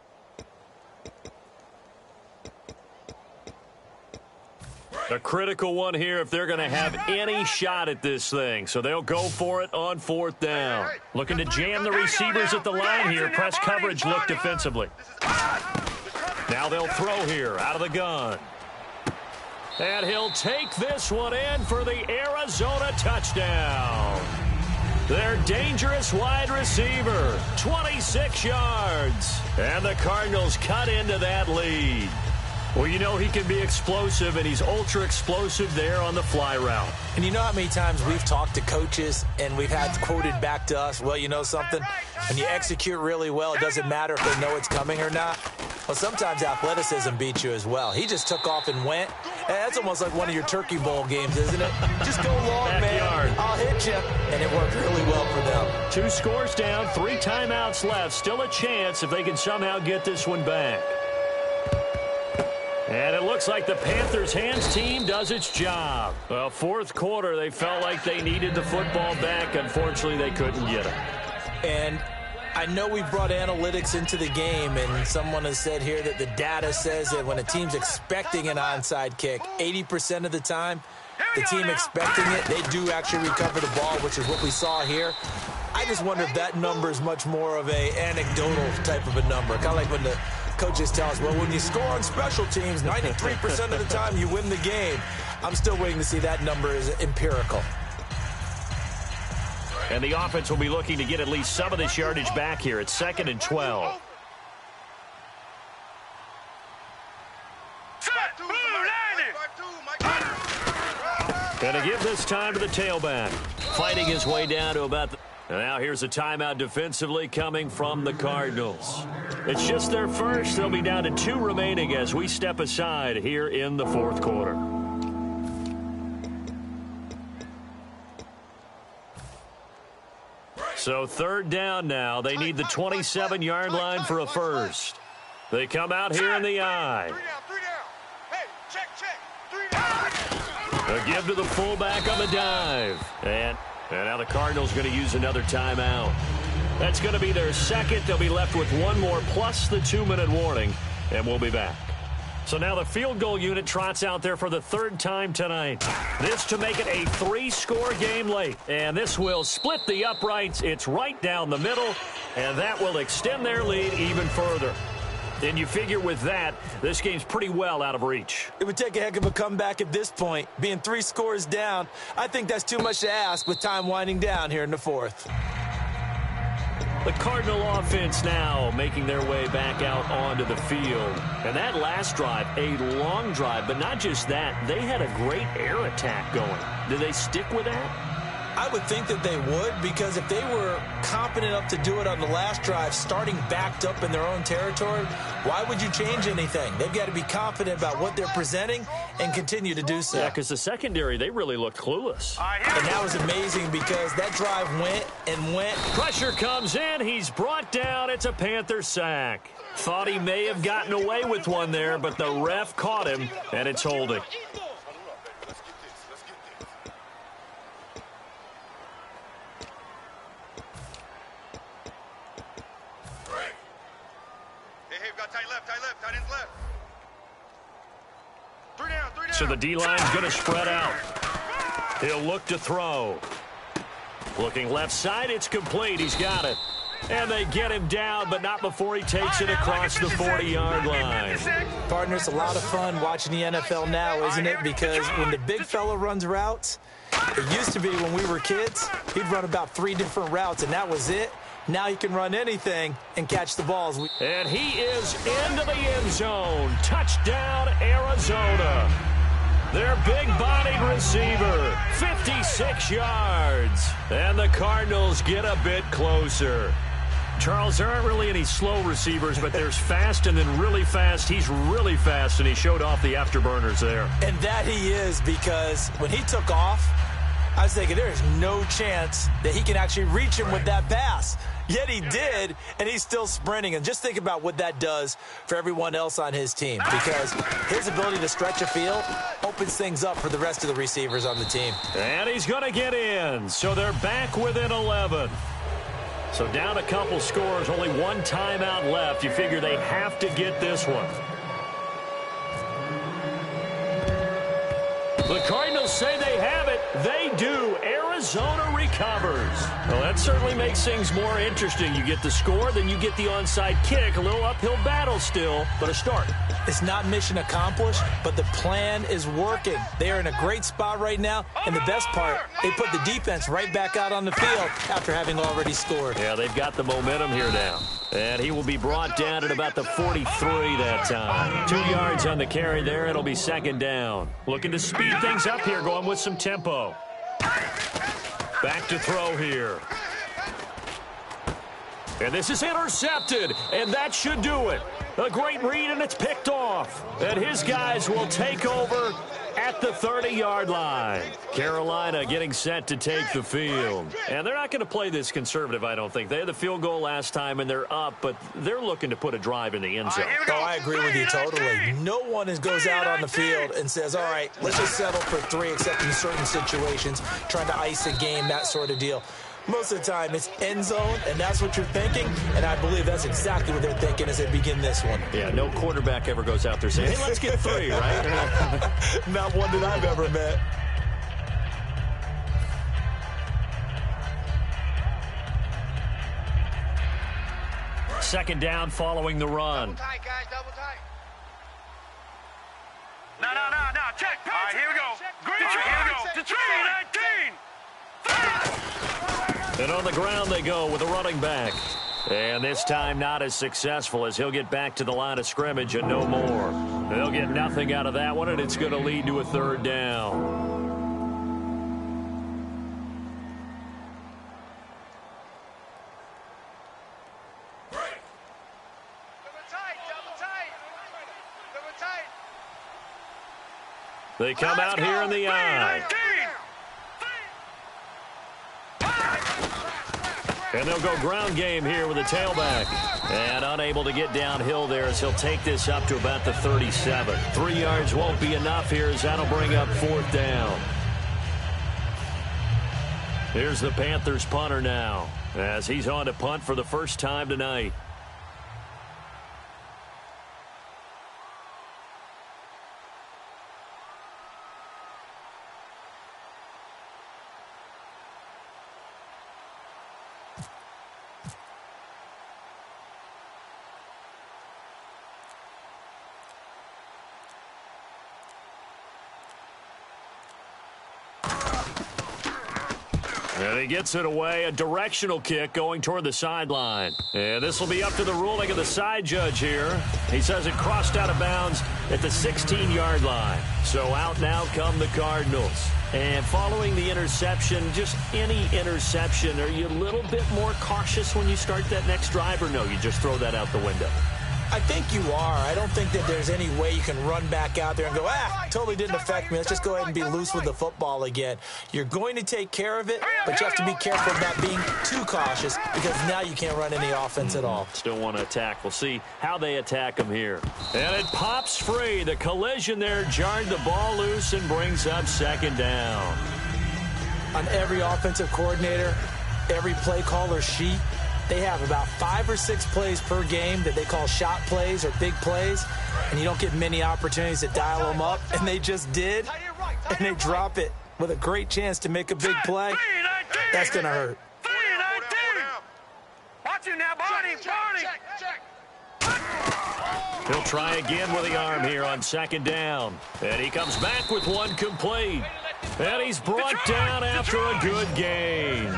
A critical one here if they're going to have any shot at this thing. So they'll go for it on 4th down. Looking to jam the receivers at the line here. Press coverage look defensively. Now they'll throw here out of the gun. And he'll take this one in for the Arizona touchdown. Their dangerous wide receiver, 26 yards. And the Cardinals cut into that lead. Well, you know he can be explosive, and he's ultra-explosive there on the fly route. And you know how many times we've talked to coaches and we've had quoted back to us, well, you know something? When you execute really well, it doesn't matter if they know it's coming or not. Well, sometimes athleticism beats you as well. He just took off and went. And that's almost like one of your Turkey Bowl games, isn't it? Just go long, Backyard. man. I'll hit you. And it worked really well for them. 2 scores down, 3 timeouts left. Still a chance if they can somehow get this one back. And it looks like the Panthers' hands team does its job. Well, 4th quarter, they felt like they needed the football back. Unfortunately, they couldn't get it. And I know we brought analytics into the game, and someone has said here that the data says that when a team's expecting an onside kick, 80% of the time, the team expecting it, they do actually recover the ball, which is what we saw here. I just wonder if that number is much more of a anecdotal type of a number. Kind of like when the coaches tell us, well, when you score on special teams, 93% of the time you win the game. I'm still waiting to see that number is empirical. And the offense will be looking to get at least some of this yardage back here. It's 2nd and 12. And to give this time to the tailback. Fighting his way down to about the... And now here's a timeout defensively coming from the Cardinals. It's just their first. They'll be down to 2 remaining as we step aside here in the 4th quarter. So 3rd down now. They need the 27-yard line for a first. They come out here in the eye. 3 down. Hey, check. 3 down. A give to the fullback on the dive. And now the Cardinals going to use another timeout. That's going to be their second. They'll be left with 1 more plus the 2-minute warning, and we'll be back. So now the field goal unit trots out there for the 3rd time tonight. This to make it a 3-score game late. And this will split the uprights. It's right down the middle, and that will extend their lead even further. And you figure with that, this game's pretty well out of reach. It would take a heck of a comeback at this point. Being 3 scores down, I think that's too much to ask with time winding down here in the 4th. The Cardinal offense now making their way back out onto the field. And that last drive, a long drive, but not just that. They had a great air attack going. Did they stick with that? I would think that they would, because if they were competent enough to do it on the last drive, starting backed up in their own territory, why would you change anything? They've got to be confident about what they're presenting and continue to do so. Yeah, because the secondary, they really looked clueless. And that was amazing because that drive went and went. Pressure comes in. He's brought down. It's a Panther sack. Thought he may have gotten away with one there, but the ref caught him, and it's holding. So the D-line's going to spread out. He'll look to throw. Looking left side, it's complete. He's got it. And they get him down, but not before he takes it across the 40-yard line. Partner, it's a lot of fun watching the NFL now, isn't it? Because when the big fella runs routes, it used to be when we were kids, he'd run about 3 different routes, and that was it. Now he can run anything and catch the balls. And he is into the end zone. Touchdown, Arizona. Their big-bodied receiver, 56 yards. And the Cardinals get a bit closer. Charles, there aren't really any slow receivers, but there's fast and then really fast. He's really fast, and he showed off the afterburners there. And that he is, because when he took off, I was thinking there is no chance that he can actually reach him with that pass. Yet he did, and he's still sprinting. And just think about what that does for everyone else on his team, because his ability to stretch a field opens things up for the rest of the receivers on the team. And he's going to get in, so they're back within 11. So down a couple scores, only one timeout left. You figure they have to get this one. The Cardinals say they have it. They do. Arizona recovers. Well, that certainly makes things more interesting. You get the score, then you get the onside kick. A little uphill battle still, but a start. It's not mission accomplished, but the plan is working. They are in a great spot right now, and the best part, they put the defense right back out on the field after having already scored. Yeah, they've got the momentum here now. And he will be brought down at about the 43 that time. 2 yards on the carry there. It'll be second down. Looking to speed things up here, going with some tempo. Back to throw here. And this is intercepted, and that should do it. A great read, and it's picked off. And his guys will take over at the 30-yard line. Carolina getting set to take the field. And they're not going to play this conservative, I don't think. They had the field goal last time, and they're up, but they're looking to put a drive in the end zone. Oh, I agree with you totally. No one goes out on the field and says, all right, let's just settle for 3, except in certain situations, trying to ice a game, that sort of deal. Most of the time, it's end zone, and that's what you're thinking, and I believe that's exactly what they're thinking as they begin this one. Yeah, no quarterback ever goes out there saying, hey, let's get 3, right? Not one that I've ever met. Second down following the run. Double tight, guys, double tight. No, check. All right, here we go. Green, here we go. To 19. And on the ground they go with a running back. And this time not as successful, as he'll get back to the line of scrimmage and no more. They'll get nothing out of that one, and it's going to lead to a third down. They come out here in the eye. And they'll go ground game here with a tailback. And unable to get downhill there as he'll take this up to about the 37. 3 yards won't be enough here as that'll bring up fourth down. Here's the Panthers punter now as he's on to punt for the first time tonight. And he gets it away, a directional kick going toward the sideline. And this will be up to the ruling of the side judge here. He says it crossed out of bounds at the 16-yard line. So out now come the Cardinals. And following the interception, just any interception, are you a little bit more cautious when you start that next drive, or no, you just throw that out the window? I think you are. I don't think that there's any way you can run back out there and go, totally didn't affect me. Let's just go ahead and be loose with the football again. You're going to take care of it, but you have to be careful about being too cautious because now you can't run any offense at all. Still want to attack. We'll see how they attack them here. And it pops free. The collision there jarred the ball loose and brings up second down. On every offensive coordinator, every play caller sheet, they have about 5 or 6 plays per game that they call shot plays or big plays, and you don't get many opportunities to dial them up, and they just did, and they drop it with a great chance to make a big play. That's going to hurt. Watch him now, Barney. He'll try again with the arm here on second down, and he comes back with one complete, and he's brought down after a good gain.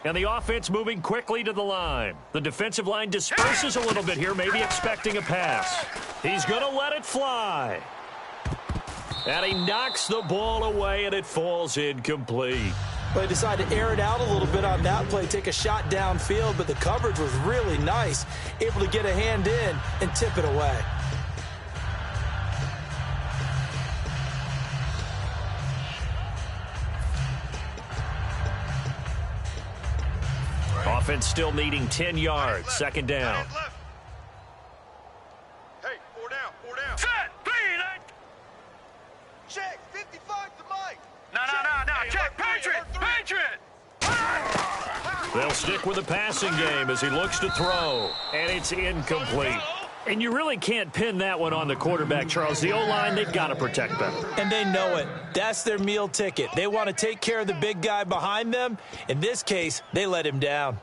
And the offense moving quickly to the line. The defensive line disperses a little bit here, maybe expecting a pass. He's going to let it fly. And he knocks the ball away, and it falls incomplete. They decided to air it out a little bit on that play, take a shot downfield, but the coverage was really nice, able to get a hand in and tip it away. Offense still needing 10 yards. Second down. Hey, four down. Set, clean. Check, 55 to Mike. No. Check, Patriot. They'll stick with the passing game as he looks to throw. And it's incomplete. And you really can't pin that one on the quarterback, Charles. The O-line, they've got to protect better. And they know it. That's their meal ticket. They want to take care of the big guy behind them. In this case, they let him down.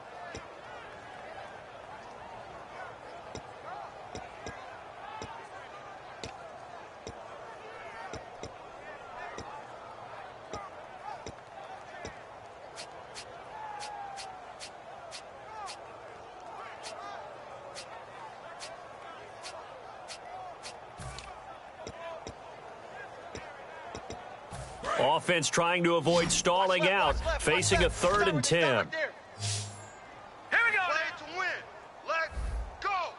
Offense trying to avoid stalling out, facing a 3rd and 10. Here we go. Play to win. Let's go.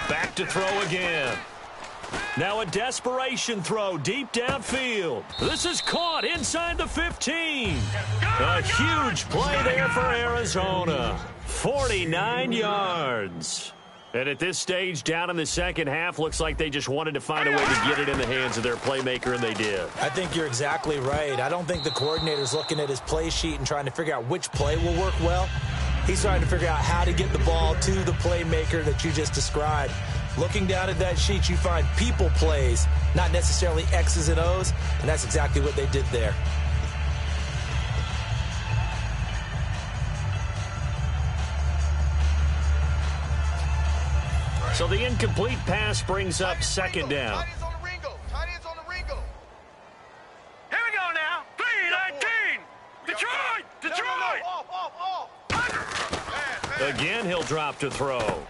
Back to throw again. Now a desperation throw deep downfield. This is caught inside the 15. A huge play there for Arizona. 49 yards. And at this stage, down in the second half, looks like they just wanted to find a way to get it in the hands of their playmaker, and they did. I think you're exactly right. I don't think the coordinator's looking at his play sheet and trying to figure out which play will work well. He's trying to figure out how to get the ball to the playmaker that you just described. Looking down at that sheet, you find people plays, not necessarily X's and O's, and that's exactly what they did there. So the incomplete pass brings up second down. Tight ends on the Ringo. Here we go now. 3-19. Detroit. Off. Again, he'll drop to throw.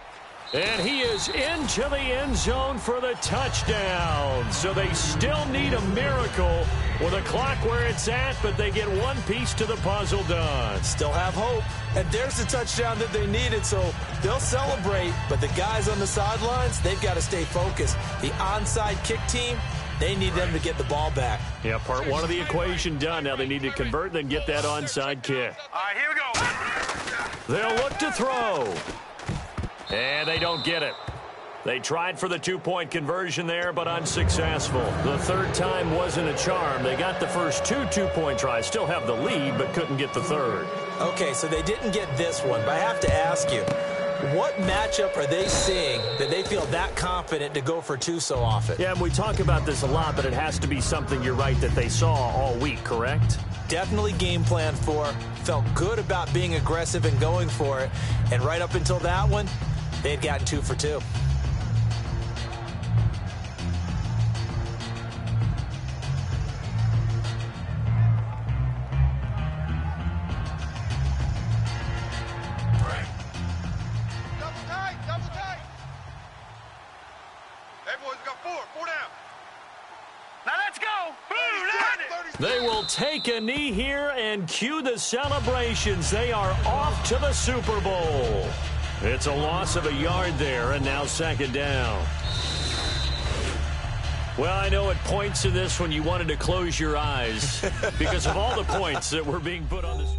And he is into the end zone for the touchdown. So they still need a miracle with a clock where it's at, but they get one piece to the puzzle done. Still have hope. And there's the touchdown that they needed, so they'll celebrate. But the guys on the sidelines, they've got to stay focused. The onside kick team, they need them to get the ball back. Yeah, part one of the equation done. Now they need to convert, then get that onside kick. All right, here we go. They'll look to throw. And they don't get it. They tried for the two-point conversion there, but unsuccessful. The third time wasn't a charm. They got the first two-point tries. Still have the lead, but couldn't get the third. Okay, so they didn't get this one, but I have to ask you, what matchup are they seeing that they feel that confident to go for two so often? Yeah, and we talk about this a lot, but it has to be something, you're right, that they saw all week, correct? Definitely game plan for, felt good about being aggressive and going for it, and right up until that one, they had gotten 2 for 2. Double tight. Hey, boys, we got 4 down. Now let's take a knee here and cue the celebrations. They are off to the Super Bowl. It's a loss of a yard there, and now second down. Well, I know at points in this when you wanted to close your eyes because of all the points that were being put on this.